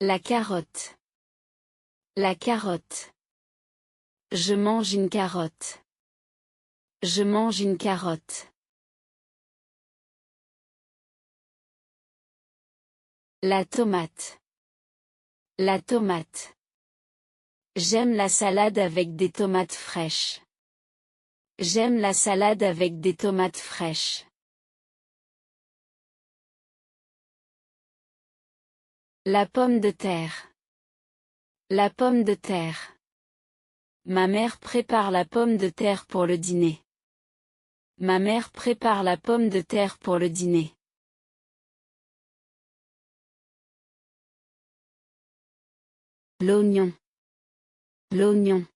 La carotte. La carotte. Je mange une carotte. Je mange une carotte. La tomate. La tomate. J'aime la salade avec des tomates fraîches. J'aime la salade avec des tomates fraîches. La pomme de terre. La pomme de terre. Ma mère prépare la pomme de terre pour le dîner. Ma mère prépare la pomme de terre pour le dîner. L'oignon. L'oignon.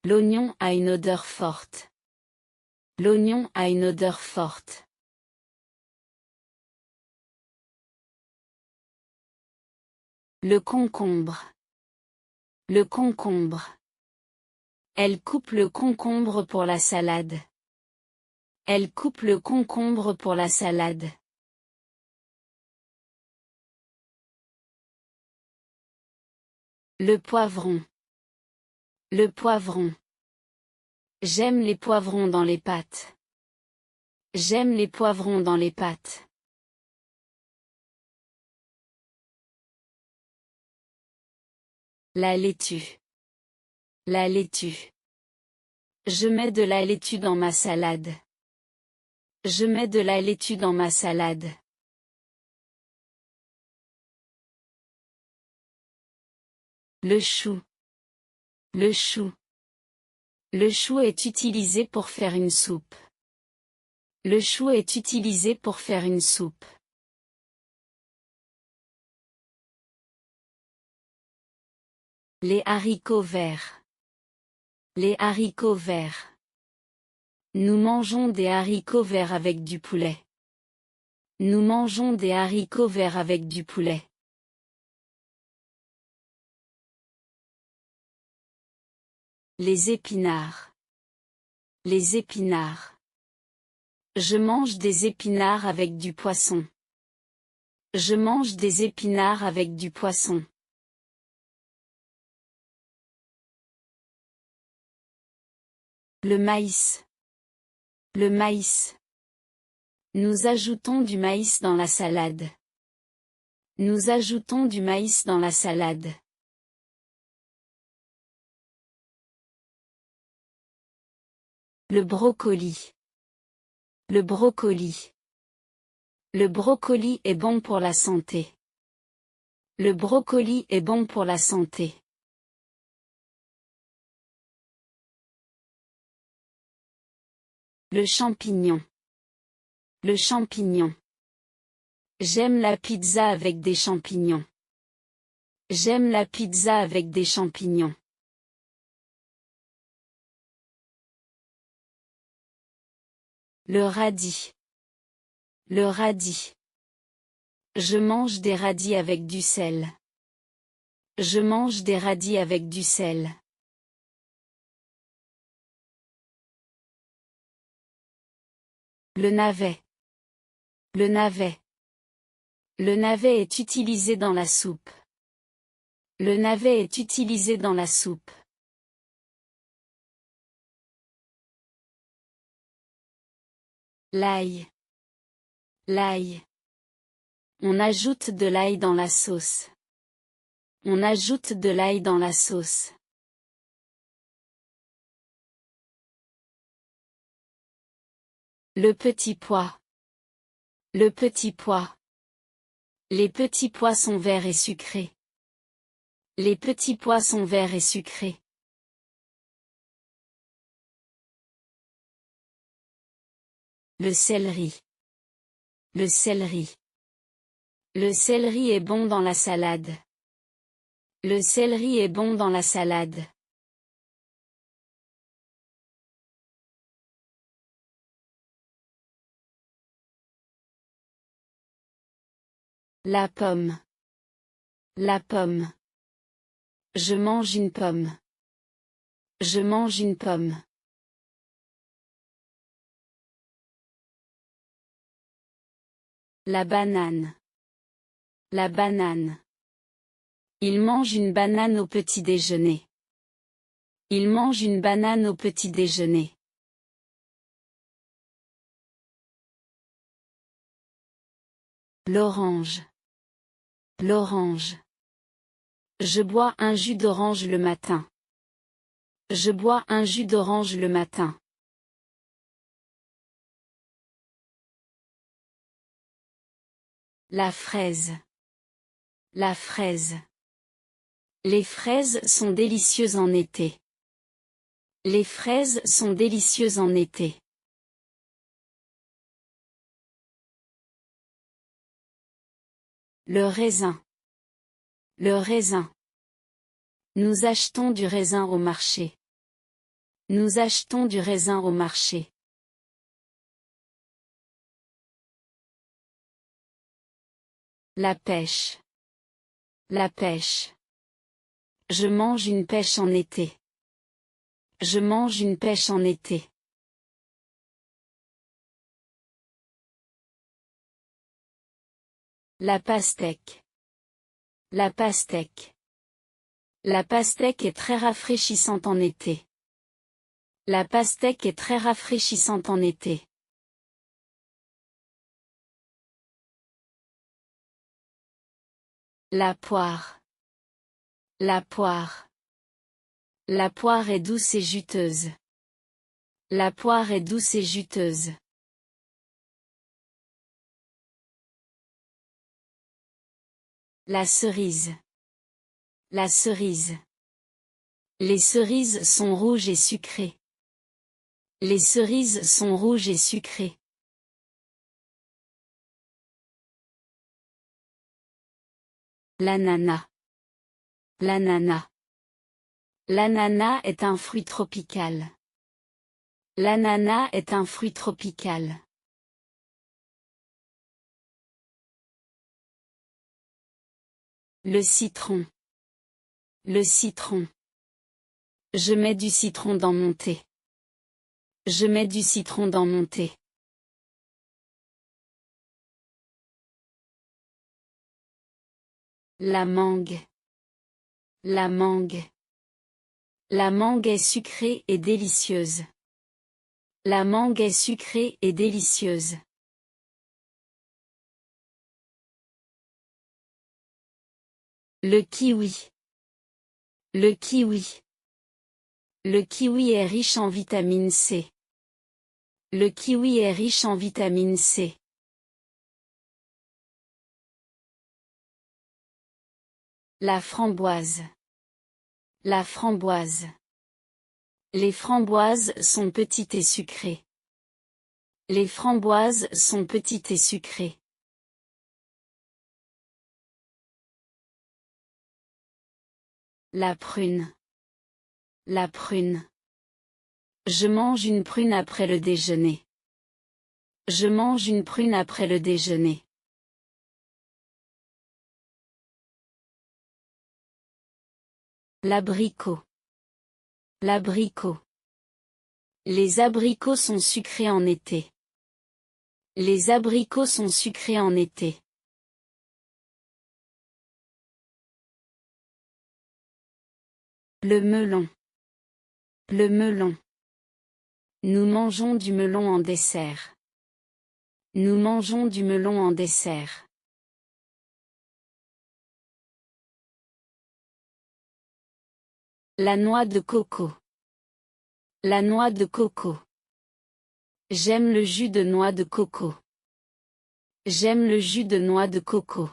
L'oignon a une odeur forte. L'oignon a une odeur forte. Le concombre. Le concombre. Elle coupe le concombre pour la salade. Elle coupe le concombre pour la salade. Le poivron. Le poivron. J'aime les poivrons dans les pâtes. J'aime les poivrons dans les pâtes. La laitue. La laitue. Je mets de la laitue dans ma salade. Je mets de la laitue dans ma salade. Le chou. Le chou. Le chou est utilisé pour faire une soupe. Le chou est utilisé pour faire une soupe. Les haricots verts. Les haricots verts. Nous mangeons des haricots verts avec du poulet. Nous mangeons des haricots verts avec du poulet. Les épinards. Les épinards. Je mange des épinards avec du poisson. Je mange des épinards avec du poisson. Le maïs. Le maïs. Nous ajoutons du maïs dans la salade. Nous ajoutons du maïs dans la salade. Le brocoli. Le brocoli. Le brocoli est bon pour la santé. Le brocoli est bon pour la santé. Le champignon. Le champignon. J'aime la pizza avec des champignons. J'aime la pizza avec des champignons. Le radis. Le radis. Je mange des radis avec du sel. Je mange des radis avec du sel. Le navet. Le navet. Le navet est utilisé dans la soupe. Le navet est utilisé dans la soupe. L'ail. L'ail. On ajoute de l'ail dans la sauce. On ajoute de l'ail dans la sauce. Le petit pois. Le petit pois. Les petits pois sont verts et sucrés. Les petits pois sont verts et sucrés. Le céleri. Le céleri. Le céleri est bon dans la salade. Le céleri est bon dans la salade. La pomme. La pomme. Je mange une pomme. Je mange une pomme. La banane. La banane. Il mange une banane au petit déjeuner. Il mange une banane au petit déjeuner. L'orange. L'orange. Je bois un jus d'orange le matin. Je bois un jus d'orange le matin. La fraise. La fraise. Les fraises sont délicieuses en été. Les fraises sont délicieuses en été. Le raisin. Le raisin. Nous achetons du raisin au marché. Nous achetons du raisin au marché. La pêche. La pêche. Je mange une pêche en été. Je mange une pêche en été. La pastèque. La pastèque. La pastèque est très rafraîchissante en été. La pastèque est très rafraîchissante en été. La poire. La poire. La poire est douce et juteuse. La poire est douce et juteuse. La cerise. La cerise. Les cerises sont rouges et sucrées. Les cerises sont rouges et sucrées. L'ananas. L'ananas. L'ananas est un fruit tropical. L'ananas est un fruit tropical. Le citron. Le citron. Je mets du citron dans mon thé. Je mets du citron dans mon thé. La mangue. La mangue. La mangue est sucrée et délicieuse. La mangue est sucrée et délicieuse. Le kiwi. Le kiwi. Le kiwi est riche en vitamine C. Le kiwi est riche en vitamine C. La framboise. La framboise. Les framboises sont petites et sucrées. Les framboises sont petites et sucrées. La prune. La prune. Je mange une prune après le déjeuner. Je mange une prune après le déjeuner. L'abricot. L'abricot. Les abricots sont sucrés en été. Les abricots sont sucrés en été. Le melon. Le melon. Nous mangeons du melon en dessert. Nous mangeons du melon en dessert. La noix de coco. La noix de coco. J'aime le jus de noix de coco. J'aime le jus de noix de coco.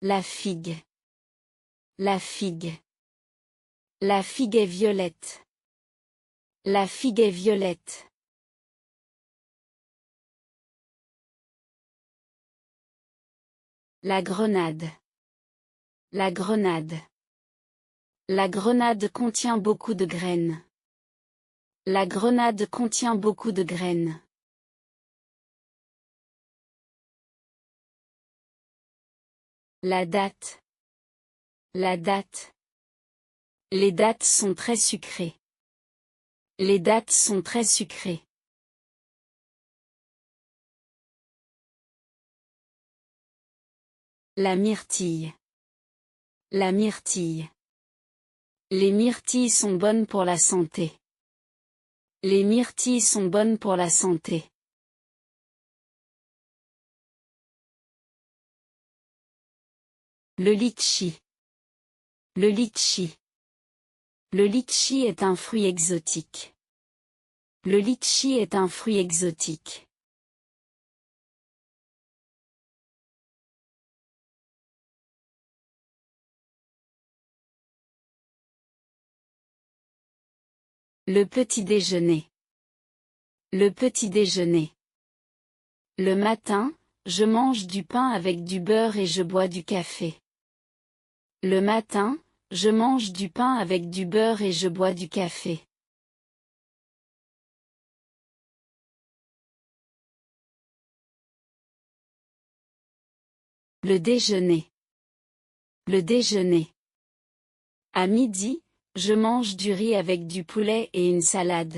La figue. La figue. La figue est violette. La figue est violette. La grenade. La grenade. La grenade contient beaucoup de graines. La grenade contient beaucoup de graines. La date. La date. Les dattes sont très sucrées. Les dattes sont très sucrées. La myrtille. La myrtille. Les myrtilles sont bonnes pour la santé. Les myrtilles sont bonnes pour la santé. Le litchi. Le litchi. Le litchi est un fruit exotique. Le litchi est un fruit exotique. Le petit déjeuner. Le petit déjeuner. Le matin, je mange du pain avec du beurre et je bois du café. Le matin, je mange du pain avec du beurre et je bois du café. Le déjeuner. Le déjeuner. À midi, je mange du riz avec du poulet et une salade.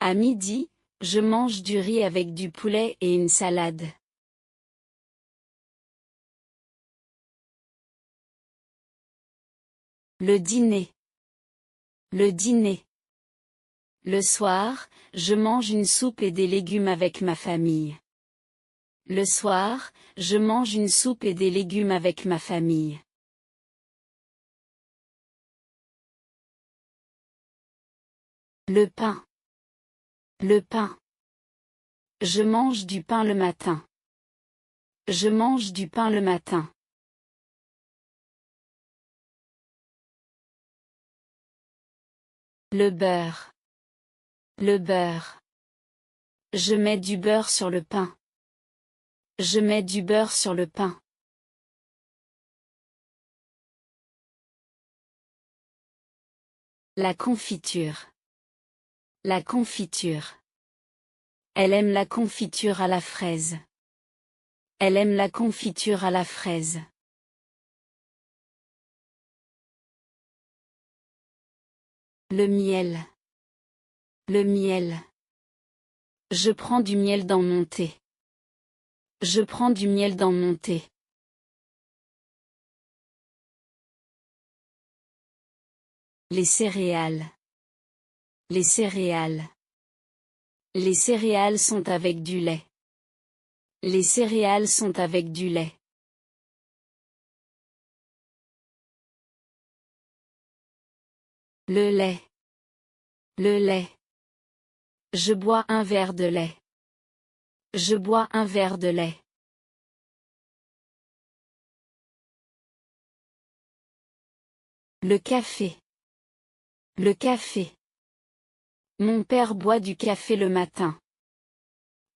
À midi, je mange du riz avec du poulet et une salade. Le dîner. Le dîner. Le soir, je mange une soupe et des légumes avec ma famille. Le soir, je mange une soupe et des légumes avec ma famille. Le pain. Le pain. Je mange du pain le matin. Je mange du pain le matin. Le beurre. Le beurre. Je mets du beurre sur le pain. Je mets du beurre sur le pain. La confiture. La confiture. Elle aime la confiture à la fraise. Elle aime la confiture à la fraise. Le miel. Le miel. Je prends du miel dans mon thé. Je prends du miel dans mon thé. Les céréales. Les céréales. Les céréales sont avec du lait. Les céréales sont avec du lait. Le lait. Le lait. Je bois un verre de lait. Je bois un verre de lait. Le café. Le café. Mon père boit du café le matin.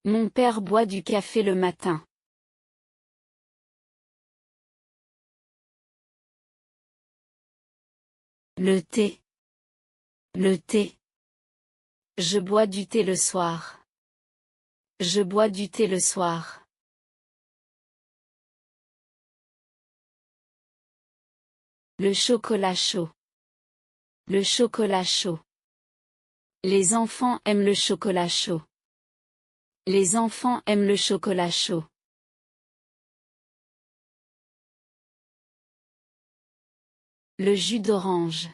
Mon père boit du café le matin. Le thé. Le thé. Je bois du thé le soir. Je bois du thé le soir. Le chocolat chaud. Le chocolat chaud. Les enfants aiment le chocolat chaud. Les enfants aiment le chocolat chaud. Le jus d'orange.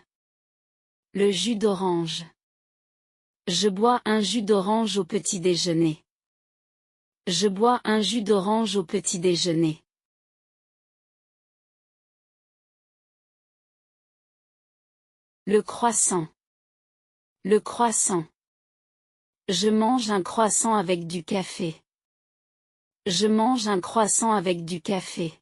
Le jus d'orange. Je bois un jus d'orange au petit déjeuner. Je bois un jus d'orange au petit déjeuner. Le croissant. Le croissant. Je mange un croissant avec du café. Je mange un croissant avec du café.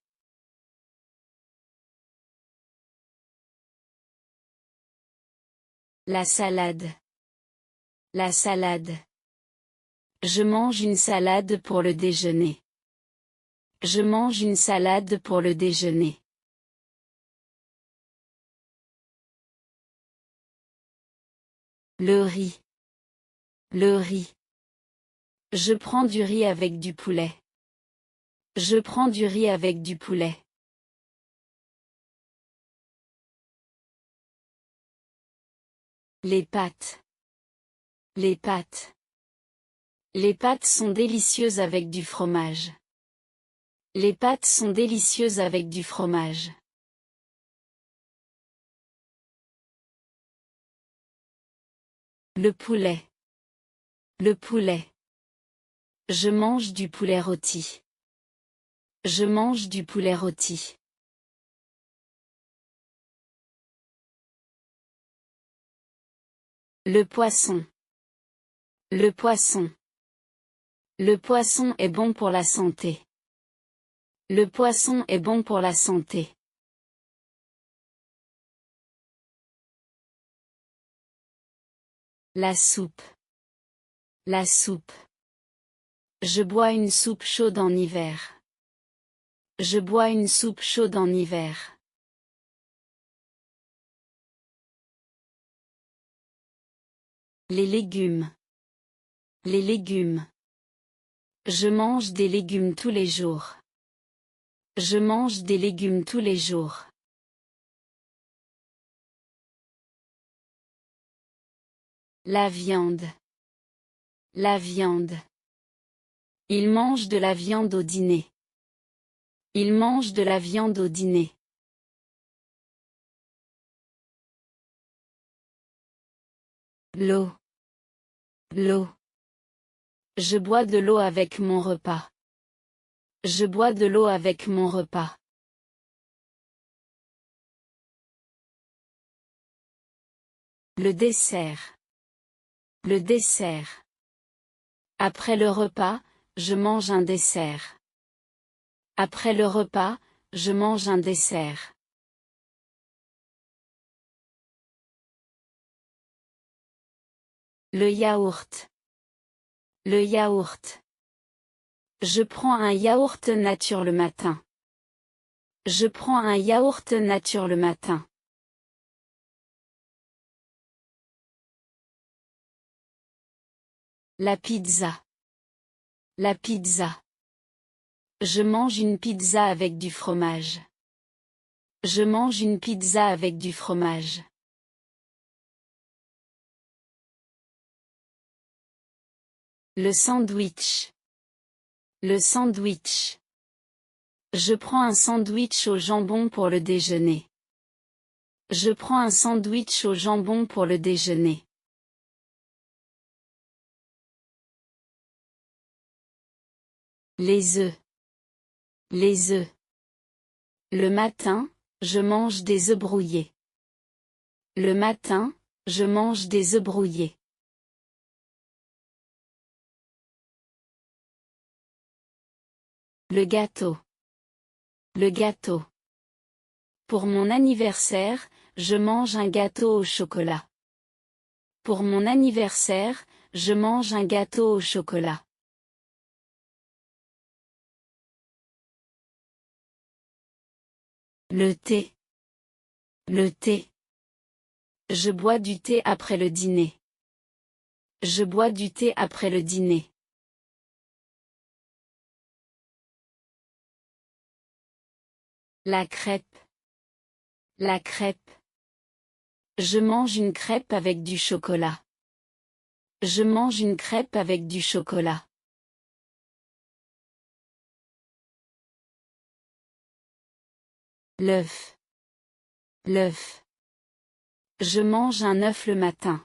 La salade. La salade. Je mange une salade pour le déjeuner. Je mange une salade pour le déjeuner. Le riz. Le riz. Je prends du riz avec du poulet. Je prends du riz avec du poulet. Les pâtes. Les pâtes. Les pâtes sont délicieuses avec du fromage. Les pâtes sont délicieuses avec du fromage. Le poulet. Le poulet. Je mange du poulet rôti. Je mange du poulet rôti. Le poisson. Le poisson. Le poisson est bon pour la santé. Le poisson est bon pour la santé. La soupe. La soupe. Je bois une soupe chaude en hiver. Je bois une soupe chaude en hiver. Les légumes. Les légumes. Je mange des légumes tous les jours. Je mange des légumes tous les jours. La viande. La viande. Il mange de la viande au dîner. Il mange de la viande au dîner. L'eau. L'eau. Je bois de l'eau avec mon repas. Je bois de l'eau avec mon repas. Le dessert. Le dessert. Après le repas, je mange un dessert. Après le repas, je mange un dessert. Le yaourt. Le yaourt. Je prends un yaourt nature le matin. Je prends un yaourt nature le matin. La pizza. La pizza. Je mange une pizza avec du fromage. Je mange une pizza avec du fromage. Le sandwich. Le sandwich. Je prends un sandwich au jambon pour le déjeuner. Je prends un sandwich au jambon pour le déjeuner. Les œufs. Les œufs. Le matin, je mange des œufs brouillés. Le matin, je mange des œufs brouillés. Le gâteau. Le gâteau. Pour mon anniversaire, je mange un gâteau au chocolat. Pour mon anniversaire, je mange un gâteau au chocolat. Le thé. Le thé. Je bois du thé après le dîner. Je bois du thé après le dîner. La crêpe. La crêpe. Je mange une crêpe avec du chocolat. Je mange une crêpe avec du chocolat. L'œuf. L'œuf. Je mange un œuf le matin.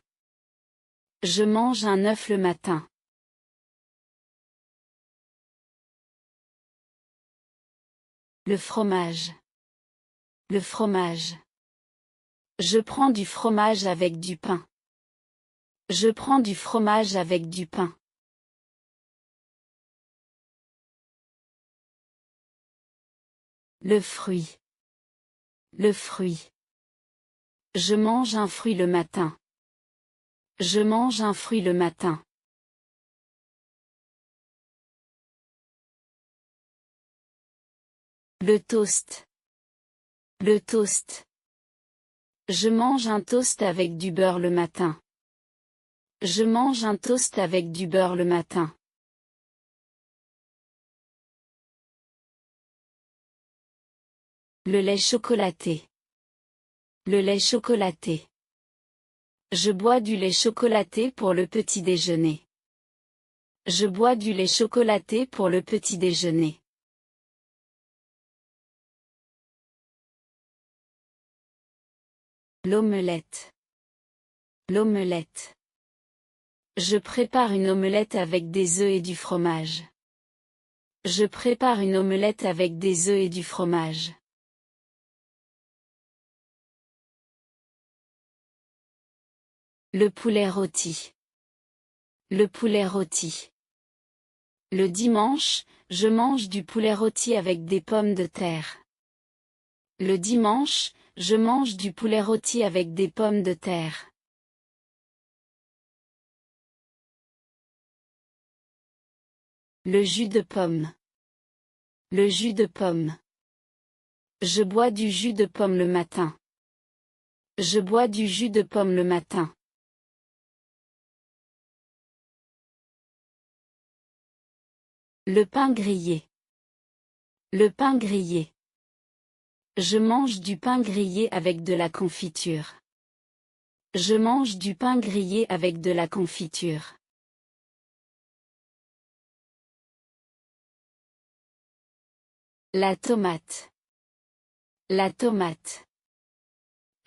Je mange un œuf le matin. Le fromage. Le fromage. Je prends du fromage avec du pain. Je prends du fromage avec du pain. Le fruit. Le fruit. Je mange un fruit le matin. Je mange un fruit le matin. Le toast. Le toast. Je mange un toast avec du beurre le matin. Je mange un toast avec du beurre le matin. Le lait chocolaté. Le lait chocolaté. Je bois du lait chocolaté pour le petit déjeuner. Je bois du lait chocolaté pour le petit déjeuner. L'omelette. L'omelette. Je prépare une omelette avec des œufs et du fromage. Je prépare une omelette avec des œufs et du fromage. Le poulet rôti. Le poulet rôti. Le dimanche, je mange du poulet rôti avec des pommes de terre. Le dimanche, je mange du poulet rôti avec des pommes de terre. Le jus de pomme. Le jus de pomme. Je bois du jus de pomme le matin. Je bois du jus de pomme le matin. Le pain grillé. Le pain grillé. Je mange du pain grillé avec de la confiture. Je mange du pain grillé avec de la confiture. La tomate. La tomate.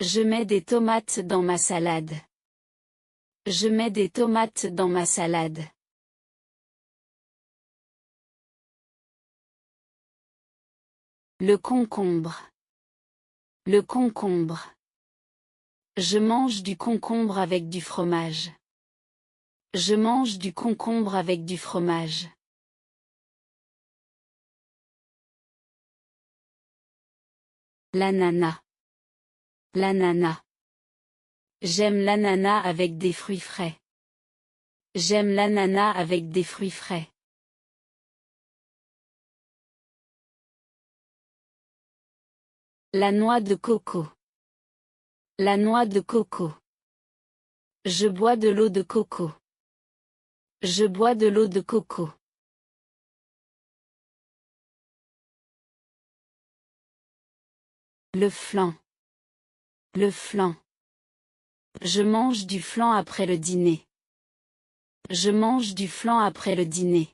Je mets des tomates dans ma salade. Je mets des tomates dans ma salade. Le concombre. Le concombre. Je mange du concombre avec du fromage. Je mange du concombre avec du fromage. L'ananas. L'ananas. J'aime l'ananas avec des fruits frais. J'aime l'ananas avec des fruits frais. La noix de coco. La noix de coco. Je bois de l'eau de coco. Je bois de l'eau de coco. Le flan. Le flan. Je mange du flan après le dîner. Je mange du flan après le dîner.